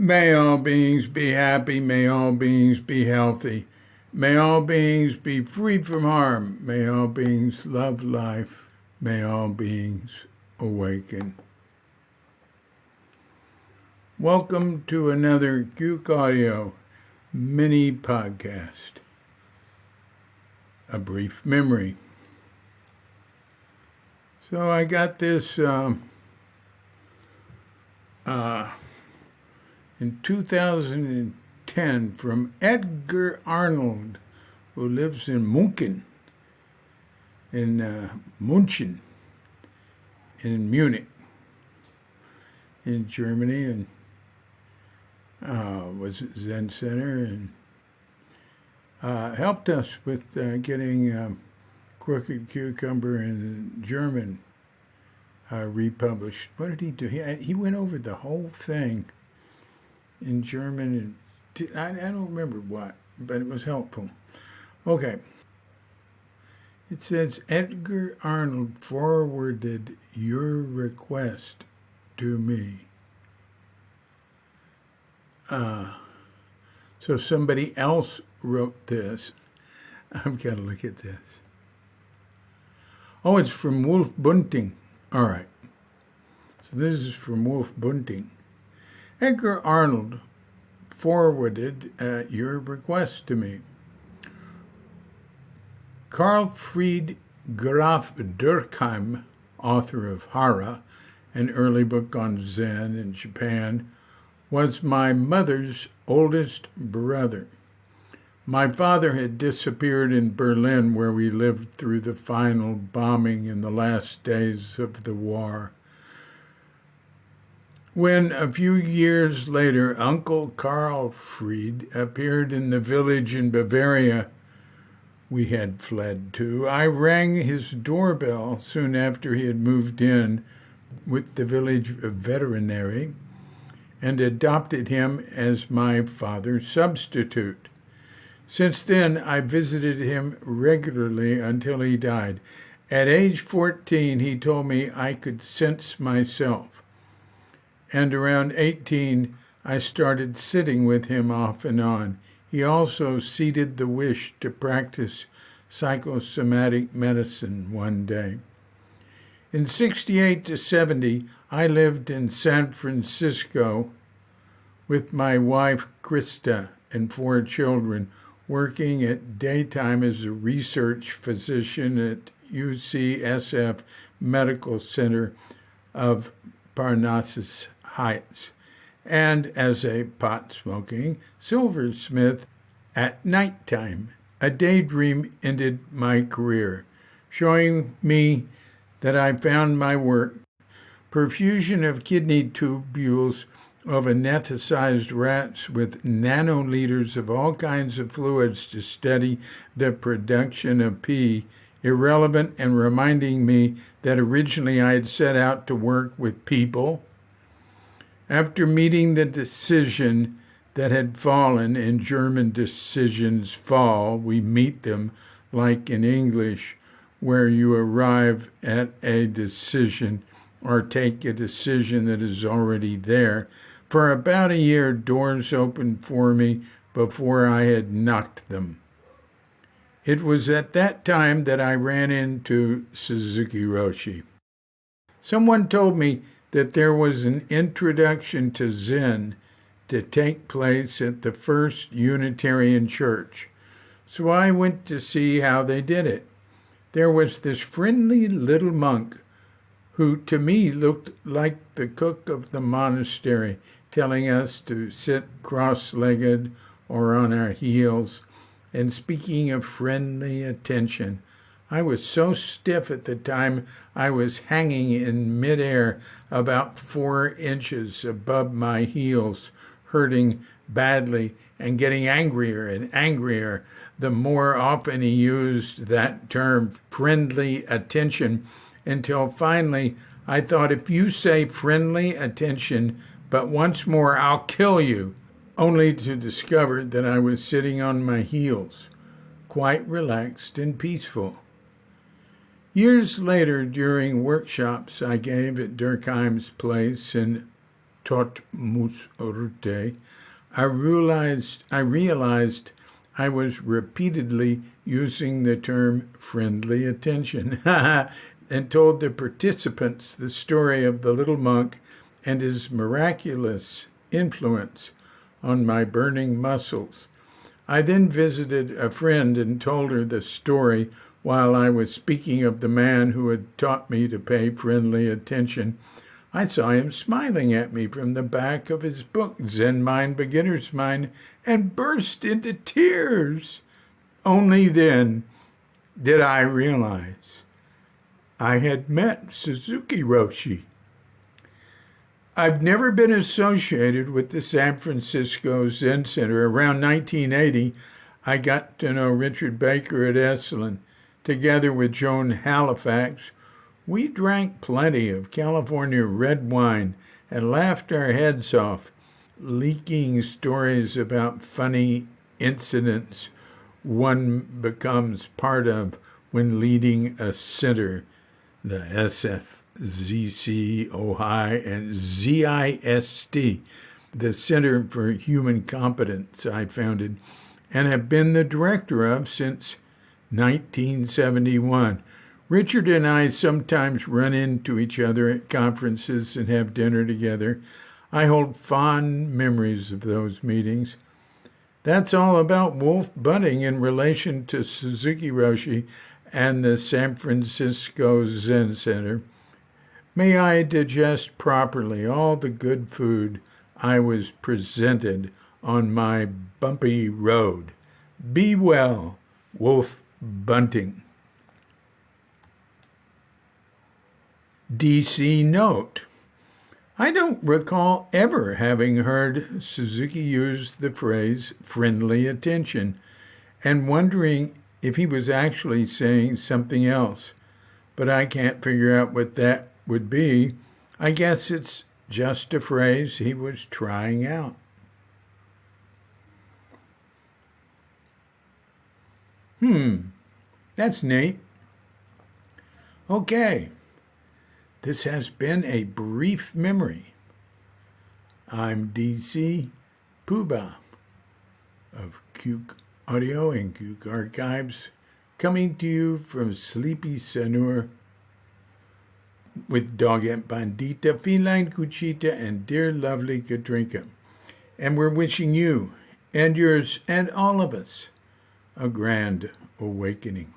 May all beings be happy. May all beings be healthy. May all beings be free from harm. May all beings love life. May all beings awaken. Welcome to another Cuke Audio mini podcast. A brief memory. So I got this in 2010 from Edgar Arnold, who lives in Munchen, in Munich, in Germany, and was at Zen Center and helped us with getting Crooked Cucumber in German republished. What did he do? He went over the whole thing in German, and I don't remember what, but it was helpful. Okay. It says, Edgar Arnold forwarded your request to me. So somebody else wrote this. I've got to look at this. Oh, it's from Wolf Bunting. All right. So this is from Wolf Bunting. Edgar Arnold forwarded your request to me. Carl Fried Graf Durkheim, author of Hara, an early book on Zen in Japan, was my mother's oldest brother. My father had disappeared in Berlin, where we lived through the final bombing in the last days of the war. When a few years later Uncle Carl Fried appeared in the village in Bavaria we had fled to, I rang his doorbell soon after he had moved in with the village veterinary and adopted him as my father's substitute. Since then, I visited him regularly until he died. At age 14, he told me I could sense myself. And around 18, I started sitting with him off and on. He also seeded the wish to practice psychosomatic medicine one day. In 68 to 70, I lived in San Francisco with my wife, Krista, and 4 children, working at daytime as a research physician at UCSF Medical Center of Parnassus Heights, and as a pot-smoking silversmith at nighttime. A daydream ended my career, showing me that I found my work. Perfusion of kidney tubules of anesthetized rats with nanoliters of all kinds of fluids to study the production of pee, irrelevant and reminding me that originally I had set out to work with people. After meeting the decision that had fallen, in German decisions fall, we meet them like in English, where you arrive at a decision or take a decision that is already there. For about a year, doors opened for me before I had knocked them. It was at that time that I ran into Suzuki Roshi. Someone told me that there was an introduction to Zen to take place at the First Unitarian Church. So I went to see how they did it. There was this friendly little monk who to me looked like the cook of the monastery, telling us to sit cross-legged or on our heels, and speaking of friendly attention. I was so stiff at the time I was hanging in midair about 4 inches above my heels, hurting badly and getting angrier and angrier the more often he used that term, friendly attention, until finally I thought, if you say friendly attention, but once more I'll kill you, only to discover that I was sitting on my heels, quite relaxed and peaceful. Years later, during workshops I gave at Durkheim's place in tot mus urte, I realized I was repeatedly using the term friendly attention and told the participants the story of the little monk and his miraculous influence on my burning muscles. I then visited a friend and told her the story while I was speaking of the man who had taught me to pay friendly attention. I saw him smiling at me from the back of his book, Zen Mind, Beginner's Mind, and burst into tears. Only then did I realize I had met Suzuki Roshi. I've never been associated with the San Francisco Zen Center. Around 1980, I got to know Richard Baker at Esalen. Together with Joan Halifax, we drank plenty of California red wine and laughed our heads off, leaking stories about funny incidents one becomes part of when leading a center, the SFZC, OHI, and ZIST, the Center for Human Competence I founded and have been the director of since 1971. Richard and I sometimes run into each other at conferences and have dinner together. I hold fond memories of those meetings. That's all about wolf bunting in relation to Suzuki Roshi and the San Francisco Zen Center. May I digest properly all the good food I was presented on my bumpy road. Be well, wolf bunting. DC note. I don't recall ever having heard Suzuki use the phrase friendly attention and wondering if he was actually saying something else, but I can't figure out what that would be. I guess it's just a phrase he was trying out. That's neat. Okay. This has been a brief memory. I'm DC Puba of Cuke Audio and Cuke Archives, coming to you from Sleepy Sanur with Dogette Bandita, Feline Cuchita, and dear lovely Katrinka. And we're wishing you and yours and all of us a grand awakening.